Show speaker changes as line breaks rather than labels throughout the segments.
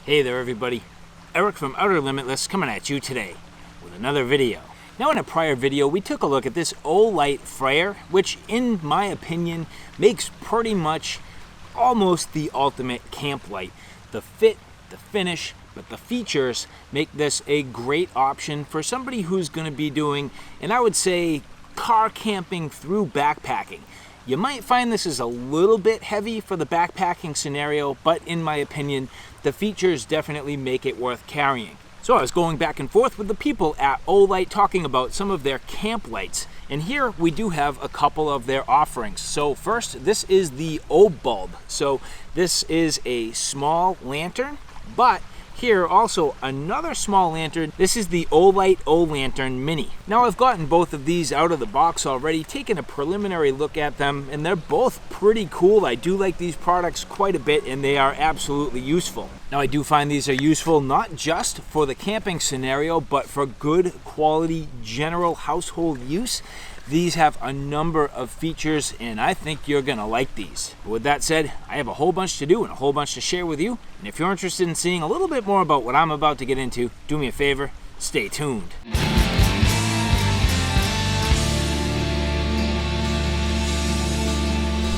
Hey there everybody, Eric from Outer Limitless coming at you today with another video. Now in a prior video we took a look at this Olight fryer, which in my opinion makes pretty much almost the ultimate camp light. The fit, the finish, but the features make this a great option for somebody who's going to be doing, and I would say, car camping through backpacking. You might find this is a little bit heavy for the backpacking scenario, but in my opinion, the features definitely make it worth carrying. So I was going back and forth with the people at Olight talking about some of their camp lights. And here we do have a couple of their offerings. So first, this is the Obulb. So this is a small lantern, but here also another small lantern. This is the Olight O'Lantern Mini. Now I've gotten both of these out of the box already, taken a preliminary look at them, and they're both pretty cool. I do like these products quite a bit and they are absolutely useful. Now I do find these are useful not just for the camping scenario, but for good quality general household use. These have a number of features and I think you're gonna like these. But with that said, I have a whole bunch to do and a whole bunch to share with you. And if you're interested in seeing a little bit more about what I'm about to get into, do me a favor, stay tuned.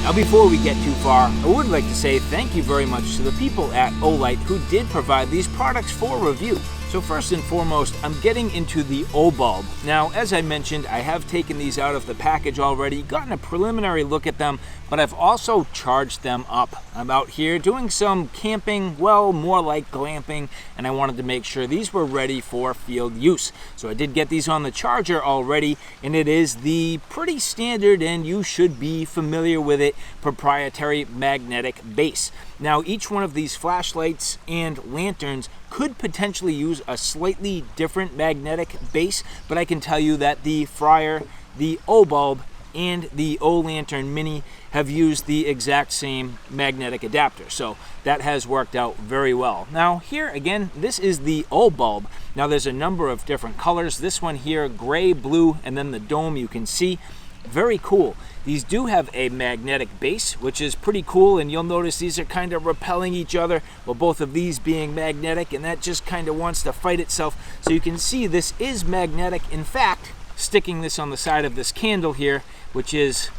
Now before we get too far, I would like to say thank you very much to the people at Olight who did provide these products for review. So first and foremost, I'm getting into the Obulb. Now, as I mentioned, I have taken these out of the package already, gotten a preliminary look at them, but I've also charged them up. I'm out here doing some camping, well, more like glamping, and I wanted to make sure these were ready for field use. So I did get these on the charger already, and it is the pretty standard, and you should be familiar with it, proprietary magnetic base. Now, each one of these flashlights and lanterns could potentially use a slightly different magnetic base, but I can tell you that the fryer, the Obulb, and the O'Lantern Mini have used the exact same magnetic adapter, so that has worked out very well. Now here again, this is the Obulb. Now there's a number of different colors. This one here, gray, blue, and then the dome you can see. Very cool. These do have a magnetic base, which is pretty cool, and you'll notice these are kind of repelling each other, well, both of these being magnetic, and that just kind of wants to fight itself. So you can see this is magnetic. In fact, sticking this on the side of this candle here, which is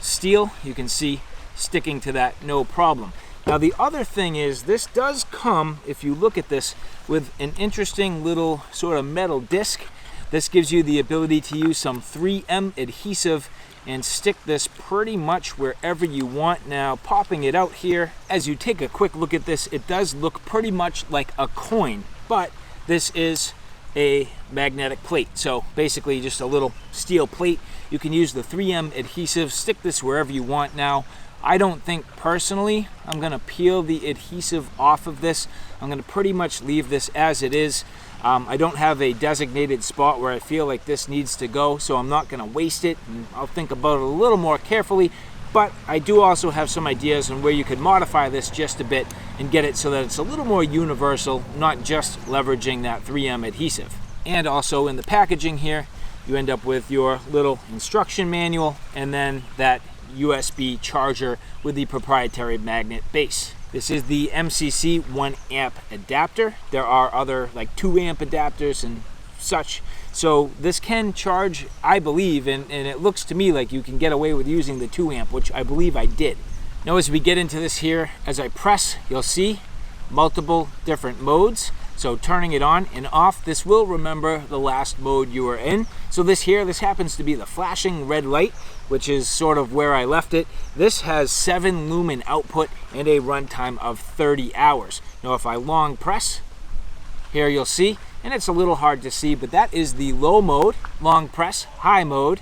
steel, you can see sticking to that no problem. Now the other thing is this does come, if you look at this, with an interesting little sort of metal disc. This gives you the ability to use some 3M adhesive and stick this pretty much wherever you want. Now, popping it out here, as you take a quick look at this, it does look pretty much like a coin, but this is a magnetic plate. So basically just a little steel plate. You can use the 3M adhesive, stick this wherever you want. Now, I don't think personally I'm gonna peel the adhesive off of this. I'm gonna pretty much leave this as it is. I don't have a designated spot where I feel like this needs to go, so I'm not gonna waste it, and I'll think about it a little more carefully. But I do also have some ideas on where you could modify this just a bit and get it so that it's a little more universal, not just leveraging that 3M adhesive. And also in the packaging here, you end up with your little instruction manual and then that USB charger with the proprietary magnet base. This is the MCC 1 amp adapter. There are other like 2 amp adapters and such. So this can charge, I believe, and it looks to me like you can get away with using the 2 amp, which I believe I did. Now as we get into this here, as I press, you'll see multiple different modes. So turning it on and off, this will remember the last mode you were in. So this here, this happens to be the flashing red light, which is sort of where I left it. This has 7 lumen output and a runtime of 30 hours. Now if I long press, here you'll see, and it's a little hard to see, but that is the low mode, long press, high mode,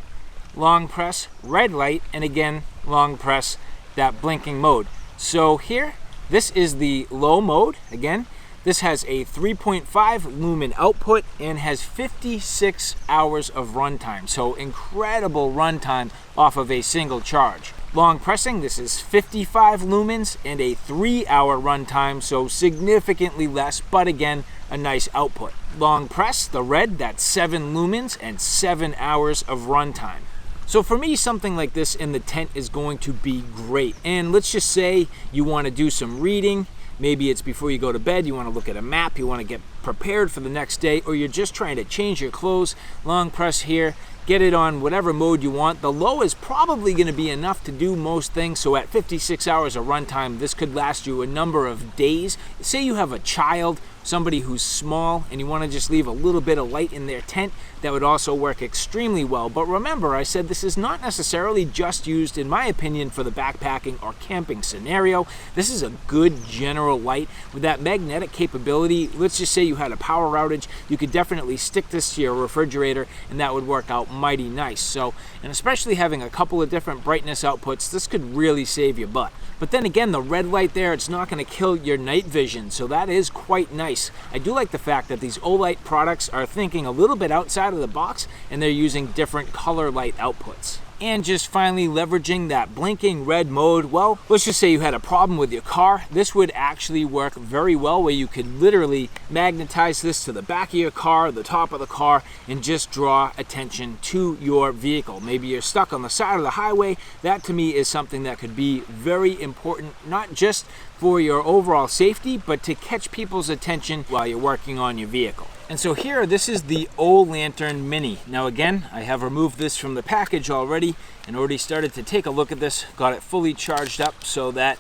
long press, red light, and again, long press, that blinking mode. So here, this is the low mode, again. This has a 3.5 lumen output and has 56 hours of runtime. So incredible runtime off of a single charge. Long pressing, this is 55 lumens and a 3-hour runtime, so significantly less, but again, a nice output. Long press, the red, that's 7 lumens and 7 hours of runtime. So for me, something like this in the tent is going to be great. And let's just say you want to do some reading, Maybe it's before you go to bed, you want to look at a map, you want to get prepared for the next day, or you're just trying to change your clothes. Long press here, get it on whatever mode you want. The low is probably going to be enough to do most things, so at 56 hours of runtime, this could last you a number of days. Say you have a child, somebody who's small, and you want to just leave a little bit of light in their tent, that would also work extremely well. But remember, I said this is not necessarily just used, in my opinion, for the backpacking or camping scenario. This is a good general light. With that magnetic capability, let's just say you had a power outage, you could definitely stick this to your refrigerator and that would work out mighty nice. So, and especially having a couple of different brightness outputs, this could really save your butt. But then again, the red light there, it's not going to kill your night vision, so that is quite nice. I do like the fact that these Olight products are thinking a little bit outside of the box, and they're using different color light outputs. And just finally leveraging that blinking red mode. Well, let's just say you had a problem with your car. This would actually work very well, where you could literally magnetize this to the back of your car, the top of the car, and just draw attention to your vehicle. Maybe you're stuck on the side of the highway. That to me is something that could be very important, not just for your overall safety, but to catch people's attention while you're working on your vehicle. And so here, this is the OUTER Lantern Mini. Now again, I have removed this from the package already and already started to take a look at this, got it fully charged up so that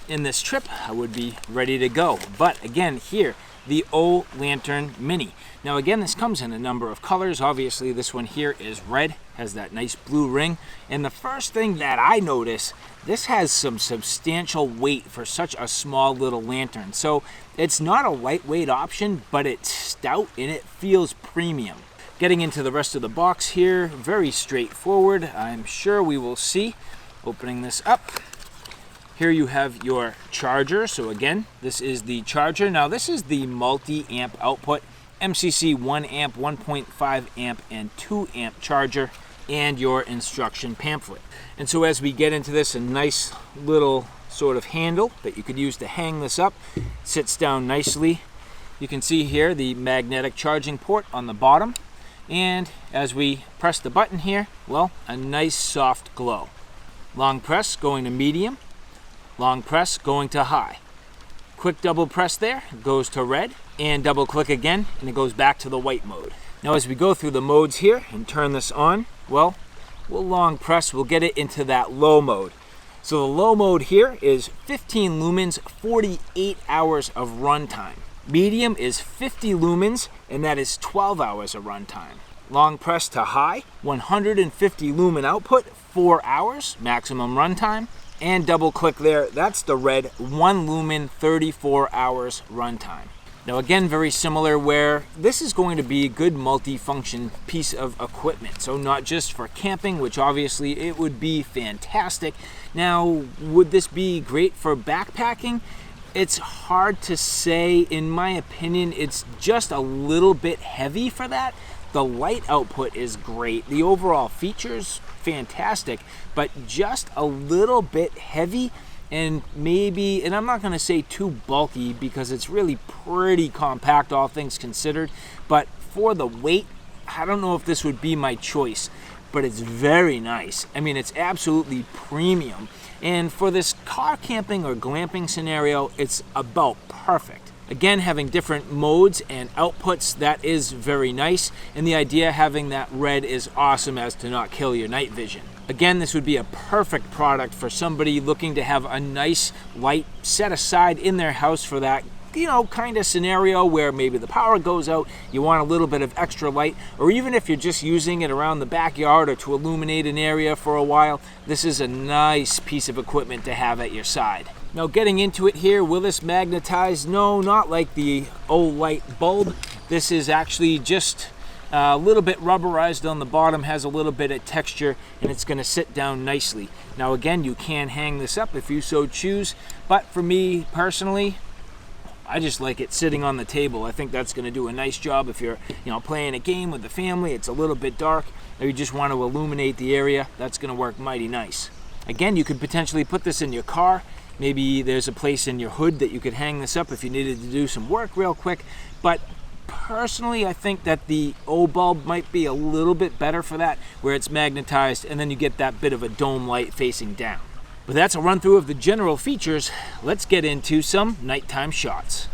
in this trip I would be ready to go. But again, here, the OUTER Lantern Mini. Now again, this comes in a number of colors. Obviously this one here is red, has that nice blue ring. And the first thing that I notice, this has some substantial weight for such a small little lantern. So it's not a lightweight option, but it's stout and it feels premium. Getting into the rest of the box here, very straightforward. I'm sure we will see. Opening this up. Here you have your charger. So again, this is the charger. Now this is the multi-amp output, MCC 1 amp, 1.5 amp, and 2 amp charger, and your instruction pamphlet. And so as we get into this, a nice little sort of handle that you could use to hang this up, sits down nicely. You can see here the magnetic charging port on the bottom. And as we press the button here, well, a nice soft glow. Long press going to medium. Long press going to high. Quick double press there, goes to red, and double click again, and it goes back to the white mode. Now as we go through the modes here and turn this on, well, we'll long press, we'll get it into that low mode. So the low mode here is 15 lumens, 48 hours of runtime. Medium is 50 lumens, and that is 12 hours of runtime. Long press to high, 150 lumen output, 4 hours, maximum runtime. And double click there, that's the red, 1 lumen, 34 hours runtime. Now again, very similar, where this is going to be a good multi-function piece of equipment. So not just for camping, which obviously it would be fantastic. Now, would this be great for backpacking? It's hard to say. In my opinion, it's just a little bit heavy for that. The light output is great. The overall features, fantastic, but just a little bit heavy, and maybe, and I'm not going to say too bulky because it's really pretty compact, all things considered, but for the weight, I don't know if this would be my choice, but it's very nice. I mean, it's absolutely premium. And for this car camping or glamping scenario, it's about perfect. Again, having different modes and outputs, that is very nice. And the idea of having that red is awesome as to not kill your night vision. Again, this would be a perfect product for somebody looking to have a nice light set aside in their house for that, you know, kind of scenario where maybe the power goes out, you want a little bit of extra light, or even if you're just using it around the backyard or to illuminate an area for a while, this is a nice piece of equipment to have at your side. Now getting into it here, will this magnetize? No, not like the Olight bulb. This is actually just a little bit rubberized on the bottom, has a little bit of texture, and it's going to sit down nicely. Now again, you can hang this up if you so choose, but for me personally, I just like it sitting on the table. I think that's going to do a nice job if you're, playing a game with the family, it's a little bit dark, or you just want to illuminate the area. That's going to work mighty nice. Again, you could potentially put this in your car. Maybe there's a place in your hood that you could hang this up if you needed to do some work real quick. But personally, I think that the Obulb might be a little bit better for that, where it's magnetized and then you get that bit of a dome light facing down. But that's a run through of the general features. Let's get into some nighttime shots.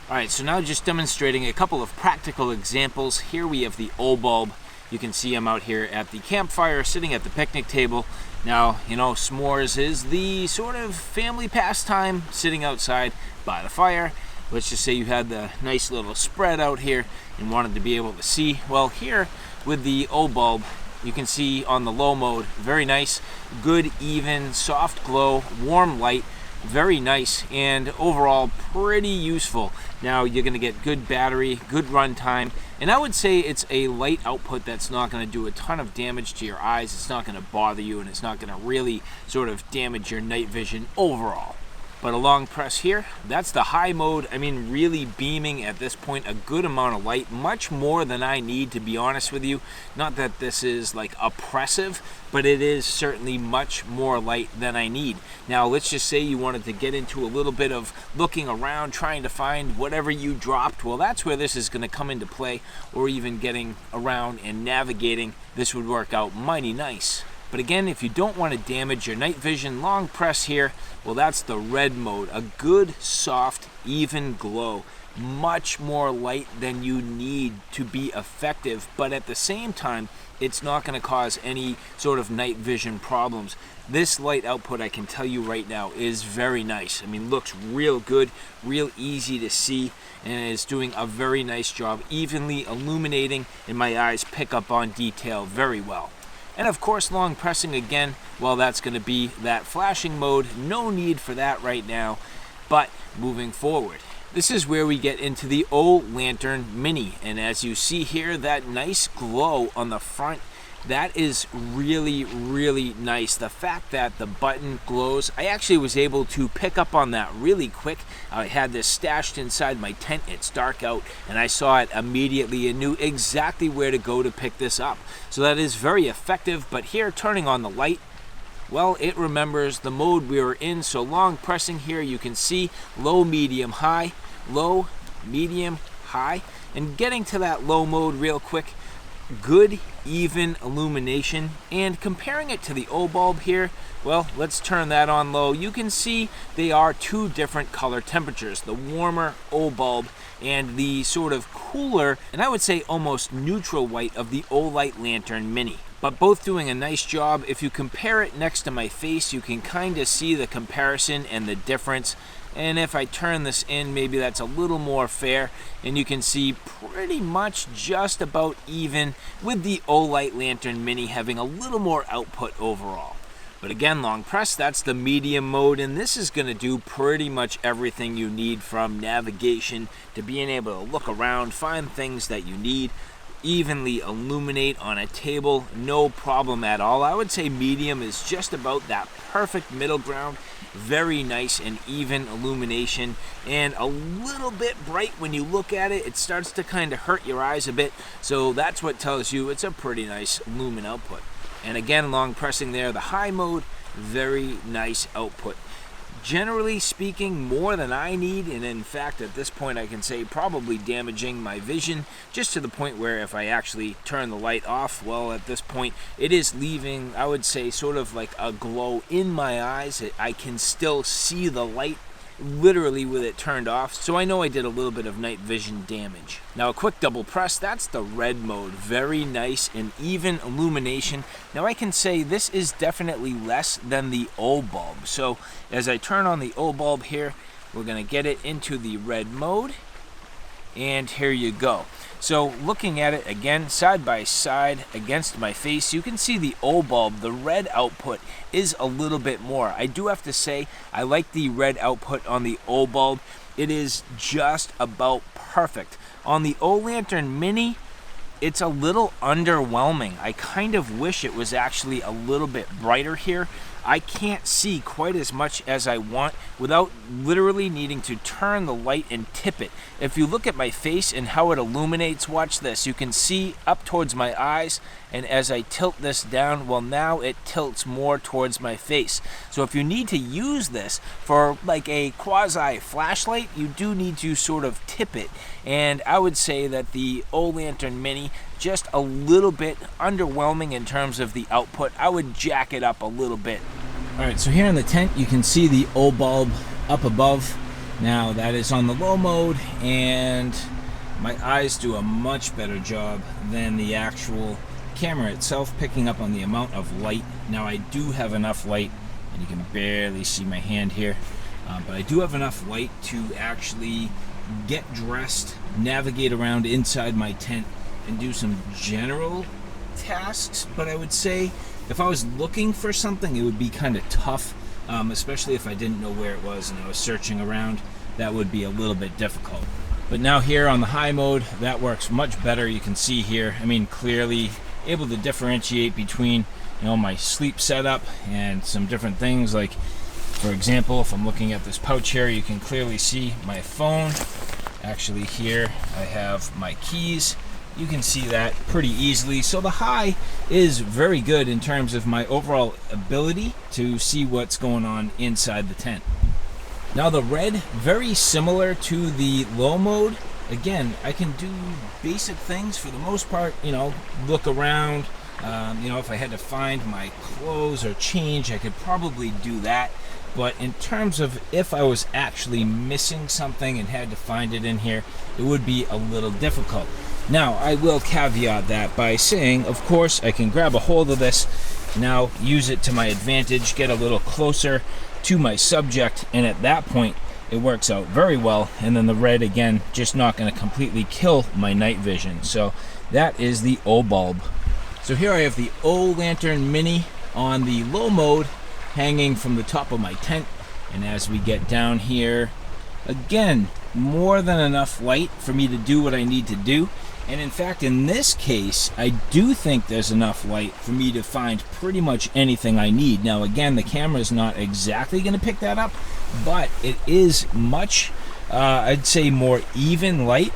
Alright, so now just demonstrating a couple of practical examples. Here we have the Obulb. You can see him out here at the campfire, sitting at the picnic table. Now, you know, s'mores is the sort of family pastime, sitting outside by the fire. Let's just say you had the nice little spread out here and wanted to be able to see. Well, here with the Obulb, you can see on the low mode, very nice, good, even, soft glow, warm light, very nice, and overall pretty useful. Now you're going to get good battery, good run time, and I would say it's a light output that's not going to do a ton of damage to your eyes. It's not going to bother you, and it's not going to really sort of damage your night vision overall. But a long press here, that's the high mode. I mean, really beaming at this point a good amount of light, much more than I need, to be honest with you. Not that this is like oppressive, but it is certainly much more light than I need. Now, let's just say you wanted to get into a little bit of looking around, trying to find whatever you dropped. Well, that's where this is going to come into play, or even getting around and navigating. This would work out mighty nice. But again, if you don't want to damage your night vision, long press here, well, that's the red mode. A good, soft, even glow. Much more light than you need to be effective, but at the same time, it's not going to cause any sort of night vision problems. This light output, I can tell you right now, is very nice. I mean, looks real good, real easy to see, and is doing a very nice job, evenly illuminating, and my eyes pick up on detail very well. And of course, long pressing again, well, that's going to be that flashing mode. No need for that right now, but moving forward. This is where we get into the OUTER Lantern Mini, and as you see here, that nice glow on the front, that is really, really nice. The fact that the button glows, I actually was able to pick up on that really quick. I had this stashed inside my tent. It's dark out, and I saw it immediately and knew exactly where to go to pick this up. So that is very effective. But here, turning on the light, well, it remembers the mode we were in. So long pressing here, you can see low, medium, high, low, medium, high, and getting to that low mode real quick. Good, even illumination, and comparing it to the Obulb here, well, let's turn that on low. You can see they are two different color temperatures, the warmer Obulb and the sort of cooler, and I would say almost neutral white of the Olight Lantern Mini. But both doing a nice job. If you compare it next to my face, you can kind of see the comparison and the difference. And if I turn this in, maybe that's a little more fair, and you can see pretty much just about even with the Olight Lantern Mini having a little more output overall. But again, long press, that's the medium mode, and this is going to do pretty much everything you need, from navigation to being able to look around, find things that you need, evenly illuminate on a table, no problem at all. I would say medium is just about that perfect middle ground. Very nice and even illumination, and a little bit bright when you look at it. It starts to kind of hurt your eyes a bit, so that's what tells you it's a pretty nice lumen output. And again, long pressing there, the high mode, very nice output. Generally speaking, more than I need, and in fact at this point I can say probably damaging my vision, just to the point where if I actually turn the light off, well, at this point it is leaving, I would say, sort of like a glow in my eyes. I can still see the light literally with it turned off, so I know I did a little bit of night vision damage. Now a quick double press, that's the red mode. Very nice and even illumination. Now I can say this is definitely less than the Obulb. So as I turn on the Obulb here, we're going to get it into the red mode, and here you go. So looking at it again side by side against my face, you can see the Obulb, the red output is a little bit more. I do have to say I like the red output on the Obulb. It is just about perfect. On the Olantern Mini, it's a little underwhelming. I kind of wish it was actually a little bit brighter here. I can't see quite as much as I want without literally needing to turn the light and tip it. If you look at my face and how it illuminates, watch this. You can see up towards my eyes, and as I tilt this down, well, now it tilts more towards my face. So if you need to use this for like a quasi flashlight, you do need to sort of tip it. And I would say that the Olantern Mini, just a little bit underwhelming in terms of the output. I would jack it up a little bit. Alright, so here in the tent you can see the Obulb up above. Now that is on the low mode, and my eyes do a much better job than the actual camera itself picking up on the amount of light. Now I do have enough light, and you can barely see my hand here, but I do have enough light to actually get dressed, navigate around inside my tent, and do some general tasks. But I would say if I was looking for something, it would be kind of tough, especially if I didn't know where it was and I was searching around. That would be a little bit difficult. But now here on the high mode, that works much better. You can see here, I mean, clearly able to differentiate between, you know, my sleep setup and some different things. Like, for example, if I'm looking at this pouch here, you can clearly see my phone. Actually here I have my keys. You can see that pretty easily. So the high is very good in terms of my overall ability to see what's going on inside the tent. Now the red, very similar to the low mode. Again, I can do basic things for the most part, you know, look around. You know, if I had to find my clothes or change, I could probably do that. But in terms of if I was actually missing something and had to find it in here, it would be a little difficult. Now, I will caveat that by saying, of course, I can grab a hold of this, now use it to my advantage, get a little closer to my subject, and at that point, it works out very well. And then the red, again, just not going to completely kill my night vision. So that is the Obulb. So here I have the OUTER Lantern Mini on the low mode, hanging from the top of my tent. And as we get down here, again, more than enough light for me to do what I need to do. And in fact, in this case, I do think there's enough light for me to find pretty much anything I need. Now again, the camera is not exactly going to pick that up, but it is much, I'd say, more even light,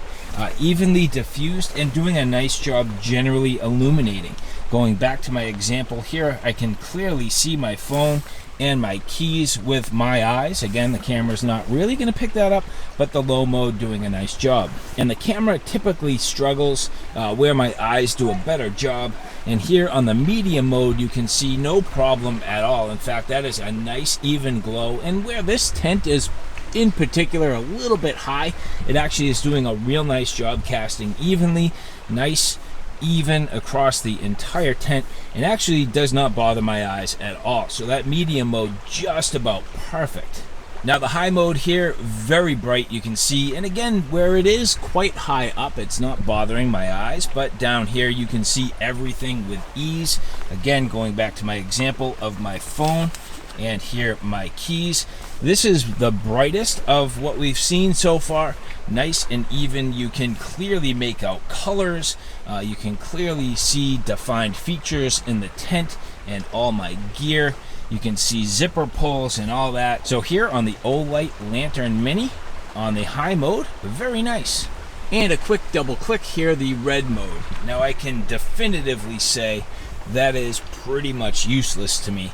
evenly diffused, and doing a nice job generally illuminating. Going back to my example here, I can clearly see my phone and my keys with my eyes. Again, the camera's not really going to pick that up, but the low mode doing a nice job. And the camera typically struggles where my eyes do a better job. And here on the medium mode, you can see no problem at all. In fact, that is a nice even glow. And where this tent is in particular a little bit high, it actually is doing a real nice job casting evenly, nice even across the entire tent, and actually does not bother my eyes at all. So that medium mode, just about perfect. Now the high mode here, very bright, you can see, and again, where it is quite high up, it's not bothering my eyes, but down here you can see everything with ease. Again, going back to my example of my phone, and here my keys. This is the brightest of what we've seen so far. Nice and even. You can clearly make out colors. You can clearly see defined features in the tent and all my gear. You can see zipper pulls and all that. So here on the Olight Lantern Mini on the high mode, very nice. And a quick double click here, the red mode. Now I can definitively say that is pretty much useless to me.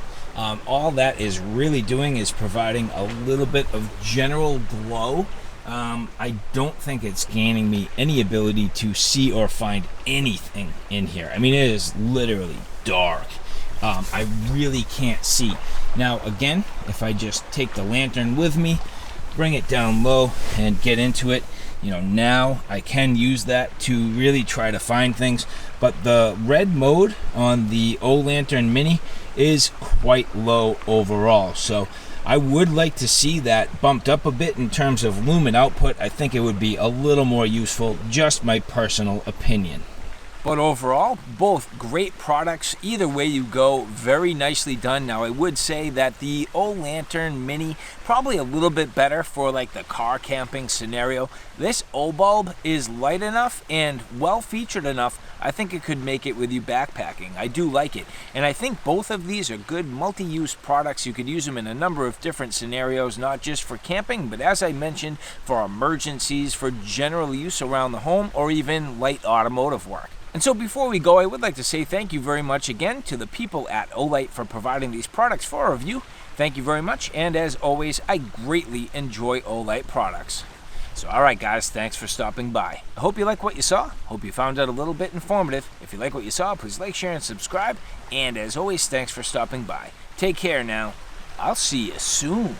All that is really doing is providing a little bit of general glow. I don't think it's gaining me any ability to see or find anything in here. I mean, it is literally dark. I really can't see. Now again, if I just take the lantern with me, bring it down low and get into it, you know, now I can use that to really try to find things. But the red mode on the OUTER Lantern Mini is quite low overall. So I would like to see that bumped up a bit in terms of lumen output. I think it would be a little more useful, just my personal opinion. But overall, both great products. Either way you go, very nicely done. Now I would say that the OUTER Lantern Mini, probably a little bit better for like the car camping scenario. This Obulb is light enough and well featured enough. I think it could make it with you backpacking. I do like it. And I think both of these are good multi-use products. You could use them in a number of different scenarios, not just for camping, but as I mentioned, for emergencies, for general use around the home, or even light automotive work. And so before we go, I would like to say thank you very much again to the people at Olight for providing these products for our review. Thank you very much, and as always, I greatly enjoy Olight products. So alright guys, thanks for stopping by. I hope you like what you saw. Hope you found it a little bit informative. If you like what you saw, please like, share, and subscribe. And as always, thanks for stopping by. Take care now. I'll see you soon.